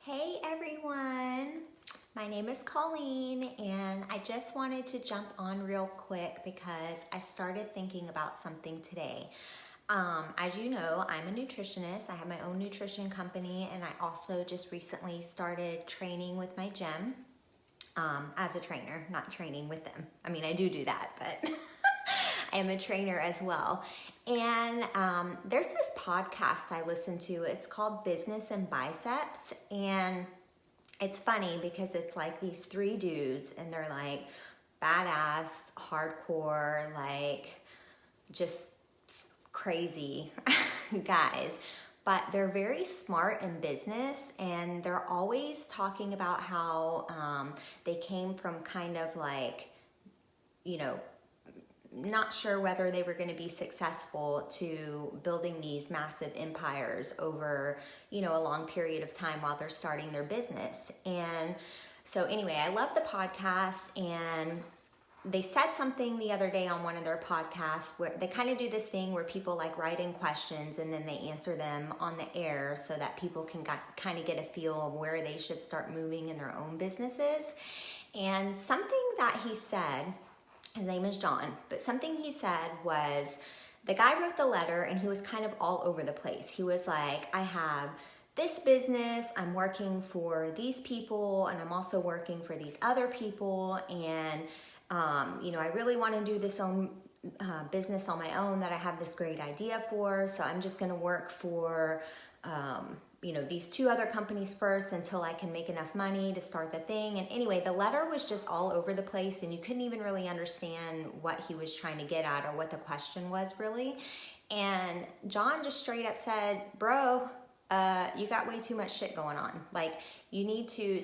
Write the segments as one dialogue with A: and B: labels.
A: Hey everyone, my name is Colleen and I just wanted to jump on real quick because I started thinking about something today. As you know, I'm a nutritionist. I have my own nutrition company and I also just recently started training with my gym as a trainer, not training with them. I mean, I do that, but I am a trainer as well. And there's this podcast I listen to. It's called Business and Biceps. And it's funny because it's like these three dudes and they're like badass, hardcore, like just crazy guys. But they're very smart in business and they're always talking about how they came from kind of like, not sure whether they were going to be successful to building these massive empires over, a long period of time while they're starting their business. And so anyway, I love the podcast, and they said something the other day on one of their podcasts where they kind of do this thing where people like write in questions and then they answer them on the air so that people can kind of get a feel of where they should start moving in their own businesses. And something that he said, his name is John, but something he said was, the guy wrote the letter and he was kind of all over the place. He was like, I have this business, I'm working for these people, and I'm also working for these other people, and I really want to do this own business on my own that I have this great idea for, so I'm just going to work for these two other companies first until I can make enough money to start the thing. And anyway, the letter was just all over the place and you couldn't even really understand what he was trying to get at or what the question was really. And John just straight up said, bro, you got way too much shit going on. Like, you need to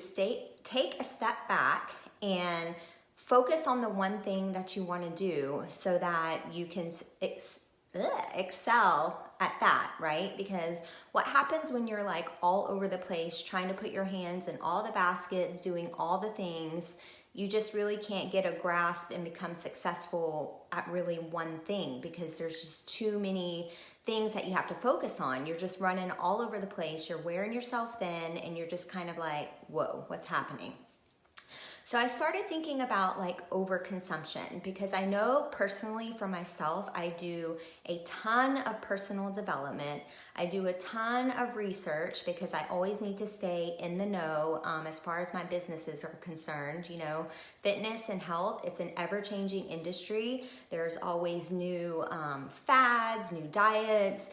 A: take a step back and focus on the one thing that you want to do so that you can excel at that, right? Because what happens when you're like all over the place trying to put your hands in all the baskets, doing all the things, you just really can't get a grasp and become successful at really one thing because there's just too many things that you have to focus on. You're just running all over the place, you're wearing yourself thin, and you're just kind of like, whoa, what's happening? So I started thinking about like overconsumption because I know personally for myself, I do a ton of personal development. I do a ton of research because I always need to stay in the know as far as my businesses are concerned. Fitness and health, it's an ever-changing industry. There's always new fads, new diets,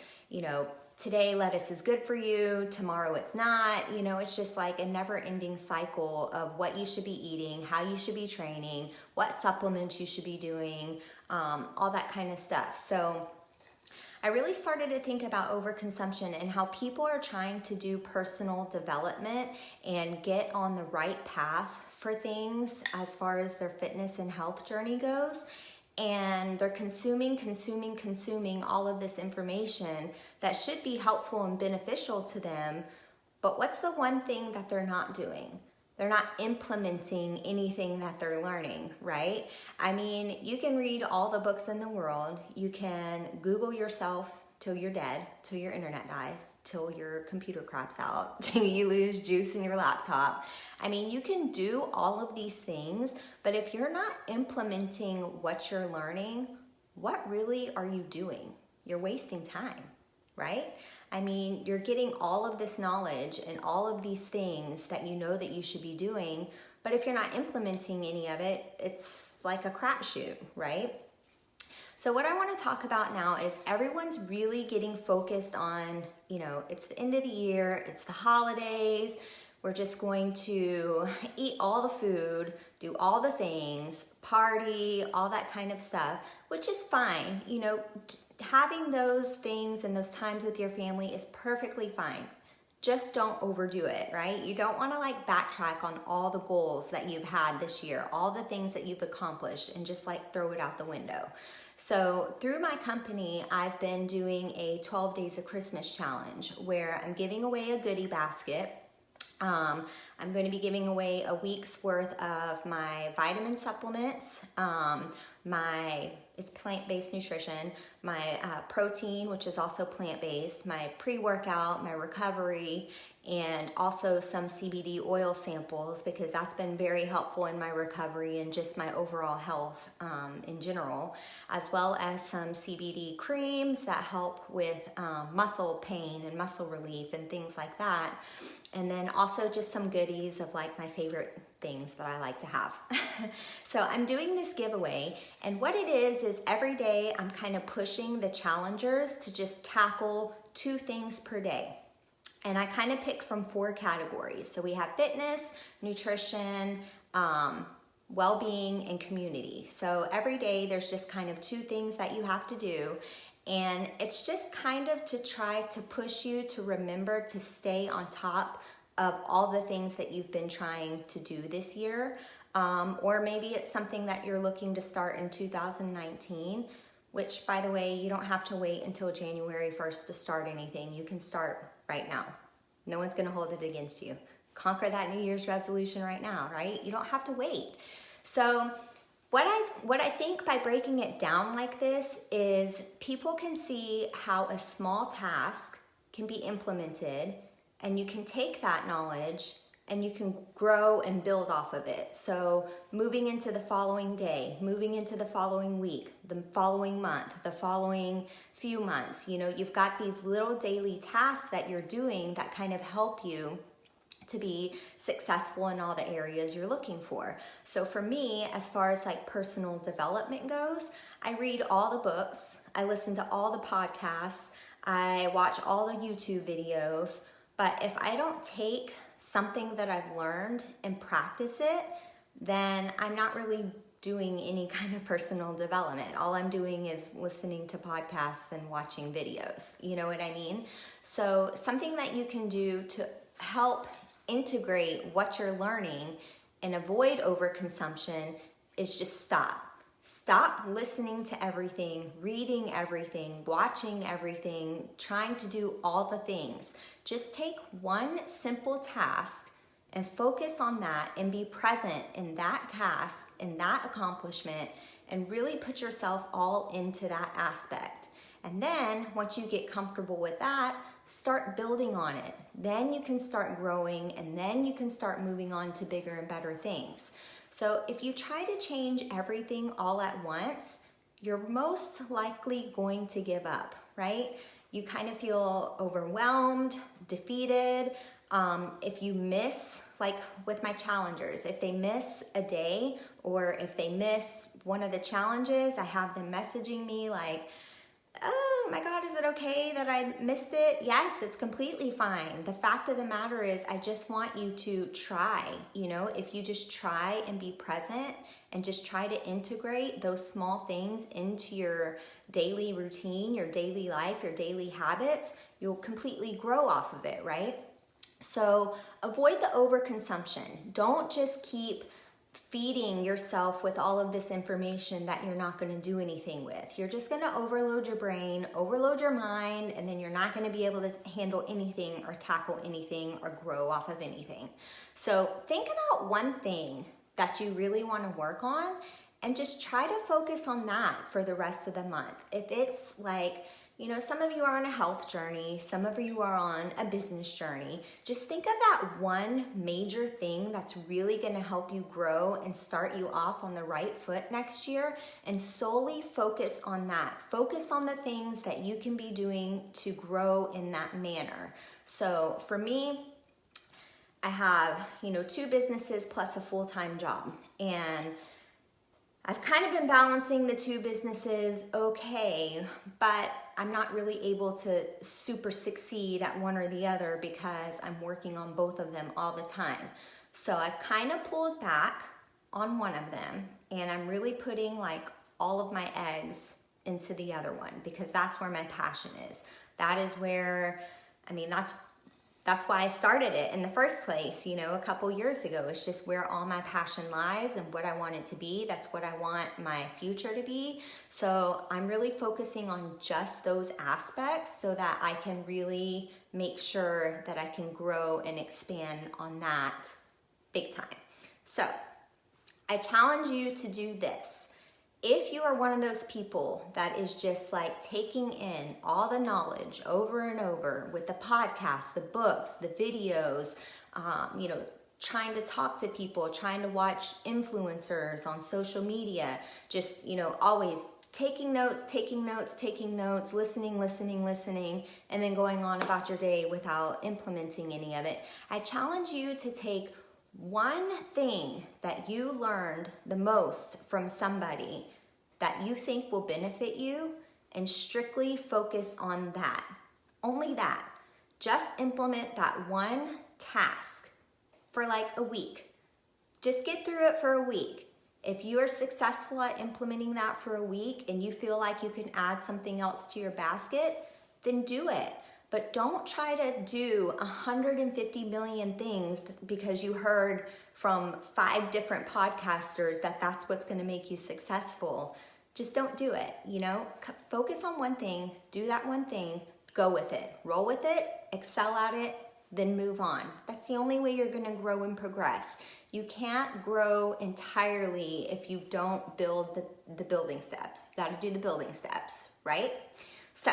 A: today lettuce is good for you, tomorrow it's not. It's just like a never-ending cycle of what you should be eating, how you should be training, what supplements you should be doing, all that kind of stuff. So I really started to think about overconsumption and how people are trying to do personal development and get on the right path for things as far as their fitness and health journey goes. And they're consuming all of this information that should be helpful and beneficial to them. But what's the one thing that they're not doing? They're not implementing anything that they're learning, right? I mean, you can read all the books in the world. You can Google yourself till you're dead, till your internet dies, till your computer craps out, till you lose juice in your laptop. I mean, you can do all of these things, but if you're not implementing what you're learning, what really are you doing? You're wasting time, right? I mean, you're getting all of this knowledge and all of these things that you know that you should be doing, but if you're not implementing any of it, it's like a crapshoot, right? So what I want to talk about now is everyone's really getting focused on, it's the end of the year, it's the holidays, we're just going to eat all the food, do all the things, party, all that kind of stuff, which is fine. Having those things and those times with your family is perfectly fine. Just don't overdo it, right? You don't want to like backtrack on all the goals that you've had this year, all the things that you've accomplished, and just like throw it out the window. So through my company, I've been doing a 12 Days of Christmas challenge where I'm giving away a goodie basket. I'm going to be giving away a week's worth of my vitamin supplements, it's plant-based nutrition, my protein, which is also plant-based, my pre-workout, my recovery, and also some CBD oil samples, because that's been very helpful in my recovery and just my overall health in general, as well as some CBD creams that help with muscle pain and muscle relief and things like that. And then also just some goodies of like my favorite things that I like to have. So I'm doing this giveaway, and what it is every day I'm kind of pushing the challengers to just tackle 2 things per day. And I kind of pick from 4 categories. So we have fitness, nutrition, well-being, and community. So every day there's just kind of 2 things that you have to do. And it's just kind of to try to push you to remember to stay on top of all the things that you've been trying to do this year. Or maybe it's something that you're looking to start in 2019, which, by the way, you don't have to wait until January 1st to start anything. You can start right now. No one's gonna hold it against you. Conquer that New Year's resolution right now, right? You don't have to wait. So what I think by breaking it down like this is people can see how a small task can be implemented, and you can take that knowledge and you can grow and build off of it. So moving into the following day, moving into the following week, the following month, the following few months, you know, you've got these little daily tasks that you're doing that kind of help you to be successful in all the areas you're looking for. So for me, as far as like personal development goes, I read all the books, I listen to all the podcasts, I watch all the YouTube videos, but if I don't take something that I've learned and practice it, then I'm not really doing any kind of personal development. All I'm doing is listening to podcasts and watching videos. You know what I mean? So something that you can do to help integrate what you're learning and avoid overconsumption is just stop. Stop listening to everything, reading everything, watching everything, trying to do all the things. Just take one simple task and focus on that and be present in that task, in that accomplishment, and really put yourself all into that aspect. And then once you get comfortable with that, start building on it. Then you can start growing, and then you can start moving on to bigger and better things. So if you try to change everything all at once, you're most likely going to give up, right? You kind of feel overwhelmed, defeated. If you miss, like with my challengers, if they miss a day or if they miss one of the challenges, I have them messaging me like, oh my God, is it okay that I missed it? Yes, it's completely fine. The fact of the matter is I just want you to try. You know, if you just try and be present and just try to integrate those small things into your daily routine, your daily life, your daily habits, you'll completely grow off of it, right? So avoid the overconsumption. Don't just keep feeding yourself with all of this information that you're not going to do anything with. You're just going to overload your brain, overload your mind, and then you're not going to be able to handle anything or tackle anything or grow off of anything. So think about one thing that you really want to work on and just try to focus on that for the rest of the month. If it's like, you know, some of you are on a health journey, some of you are on a business journey. Just think of that one major thing that's really gonna help you grow and start you off on the right foot next year, and solely focus on that. Focus on the things that you can be doing to grow in that manner. So for me, I have, you know, 2 businesses plus a full-time job, and I've kind of been balancing the 2 businesses okay, but I'm not really able to super succeed at one or the other because I'm working on both of them all the time. So I've kind of pulled back on one of them, and I'm really putting like all of my eggs into the other one because that's where my passion is. That is where, I mean, that's why I started it in the first place, you know, a couple years ago. It's just where all my passion lies and what I want it to be. That's what I want my future to be. So I'm really focusing on just those aspects so that I can really make sure that I can grow and expand on that big time. So I challenge you to do this. If you are one of those people that is just like taking in all the knowledge over and over with the podcasts, the books, the videos, trying to talk to people, trying to watch influencers on social media, just, always taking notes, listening, and then going on about your day without implementing any of it. I challenge you to take one thing that you learned the most from somebody that you think will benefit you and strictly focus on that. Only that. Just implement that one task for like a week. Just get through it for a week. If you are successful at implementing that for a week and you feel like you can add something else to your basket, then do it. But don't try to do 150 million things because you heard from 5 different podcasters that that's what's going to make you successful. Just don't do it, Focus on one thing, do that one thing, go with it, roll with it, excel at it, then move on. That's the only way you're going to grow and progress. You can't grow entirely if you don't build the building steps. You got to do the building steps, right? So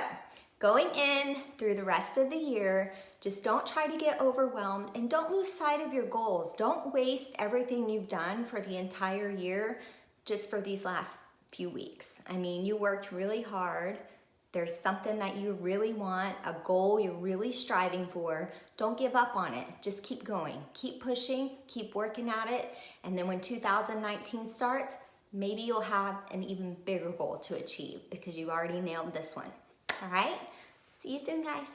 A: going in through the rest of the year, just don't try to get overwhelmed and don't lose sight of your goals. Don't waste everything you've done for the entire year just for these last few weeks. I mean, you worked really hard. There's something that you really want, a goal you're really striving for. Don't give up on it. Just keep going. Keep pushing, keep working at it. And then when 2019 starts, maybe you'll have an even bigger goal to achieve because you already nailed this one. All right? See you soon, guys.